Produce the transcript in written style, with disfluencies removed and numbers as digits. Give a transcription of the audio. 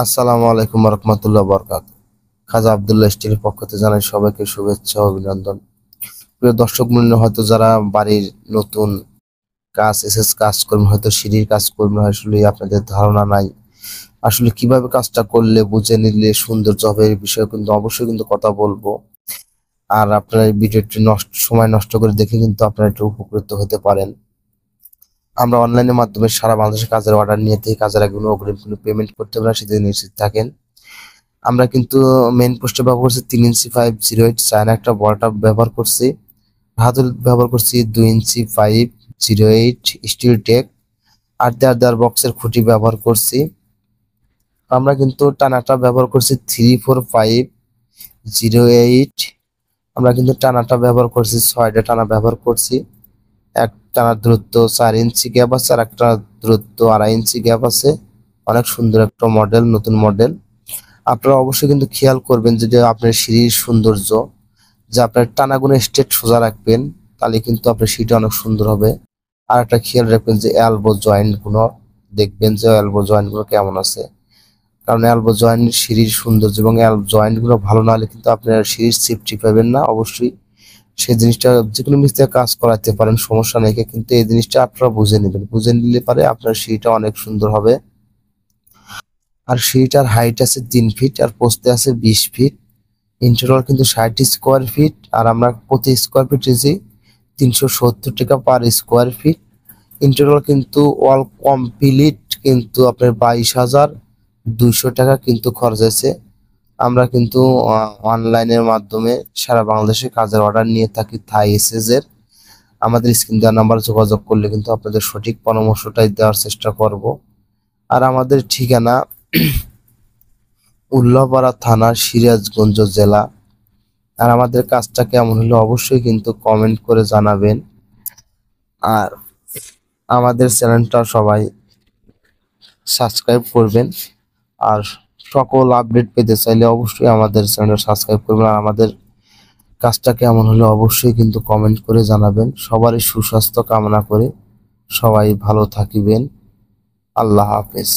আসসালামু আলাইকুম রহমতুল্লাহ বরকাত। খাজা আব্দুল্লাহ স্টিলের পক্ষ থেকে জানাই সবাইকে শুভেচ্ছা ও অভিনন্দন। প্রিয় দর্শক মূল্য হয়তো যারা বাড়ির নতুন কাজ করবেন, হয়তো সিঁড়ির কাজ করবেন, আসলে আপনাদের ধারণা নাই আসলে কিভাবে কাজটা করলে বুঝে নিলে সৌন্দর্য হবে, এই বিষয়ে কিন্তু অবশ্যই কিন্তু কথা বলবো। আর আপনারা এই ভিডিওটি সময় নষ্ট করে দেখে কিন্তু আপনারা একটু উপকৃত হতে পারেন। আমরা অনলাইনের মাধ্যমে সারা বাংলাদেশে কাজের অর্ডার নিয়ে থেকে কাজের আগে কোনো অগ্রিম কোনো পেমেন্ট করতে পারেন, সেটা নিশ্চিত থাকেন। আমরা কিন্তু মেইন পোস্টে ব্যবহার করছি 3 ইঞ্চি 508 চায়না একটা বলটা ব্যবহার করছি। হাতুল ব্যবহার করছি 2 ইঞ্চি 508 স্টিল টেক। আর দেড় বক্সের খুঁটি ব্যবহার করছি। আমরা কিন্তু টানাটা ব্যবহার করছি 34508। আমরা কিন্তু টানাটা ব্যবহার করছি 6টা টানা ব্যবহার করছি। এক টানার দূরত্ব 4 ইঞ্চি গ্যাপ আছে, আর একটা দূরত্ব 2.5 ইঞ্চি গ্যাপ আছে। অনেক সুন্দর একটা মডেল, নতুন মডেল। আপনারা অবশ্যই কিন্তু খেয়াল করবেন যে আপনার সিঁড়ির সৌন্দর্য, যে আপনার টানাগুলো স্ট্রেট সোজা রাখবেন, তাহলে কিন্তু আপনার সিঁড়িটা অনেক সুন্দর হবে। আর একটা খেয়াল রাখবেন যে এলবো জয়েন্ট গুলো দেখবেন, যে এলবো জয়েন্ট গুলো কেমন আছে। কারণ এলবো জয়েন্ট সিঁড়ির সৌন্দর্য, এবং এলবো জয়েন্ট গুলো ভালো না হলে কিন্তু আপনার সিঁড়ির সেফটি পাবেন না। অবশ্যই সেই জিনিসটা যে কোনো মিস্ত্রি কাজ করাতে পারেন, সমস্যা নেই, কিন্তু এই জিনিসটা আপনারা বুঝে নেবেন। বুঝে নিলে পারে আপনার সিঁড়িটা অনেক সুন্দর হবে। আর সিঁড়িটার হাইট আছে 3 ফিট, আর পোস্তে আছে 20 ফিট। ইন্টারওয়াল কিন্তু 60 স্কোয়ার ফিট, আর আমরা প্রতি স্কোয়ার ফিট নিয়েছি 370 টাকা পার স্কোয়ার ফিট। ইন্টারওয়াল কিন্তু অল কমপ্লিট কিন্তু আপনার 22,200 টাকা কিন্তু খরচ আছে। আমরা কিন্তু অনলাইনের মাধ্যমে সারা বাংলাদেশে কাজের অর্ডার নিয়ে থাকি থাই এসএস এর। আমাদের স্ক্রিন দেওয়ার নাম্বার যোগাযোগ করলে কিন্তু আপনাদের সঠিক পরামর্শটাই দেওয়ার চেষ্টা করব। আর আমাদের ঠিকানা উল্লাপাড়া থানা, সিরাজগঞ্জ জেলা। আর আমাদের কাজটা কেমন হলো অবশ্যই কিন্তু কমেন্ট করে জানাবেন। আর আমাদের চ্যানেলটা সবাই সাবস্ক্রাইব করবেন। আর সকল আপডেট পেতে চাইলে অবশ্যই আমাদের চ্যানেল সাবস্ক্রাইব করবেন। আর আমাদের কাজটা কেমন হলো অবশ্যই কিন্তু কমেন্ট করে জানাবেন। সবারই সুস্বাস্থ্য কামনা করে সবাই ভালো থাকিবেন। আল্লাহ হাফেজ।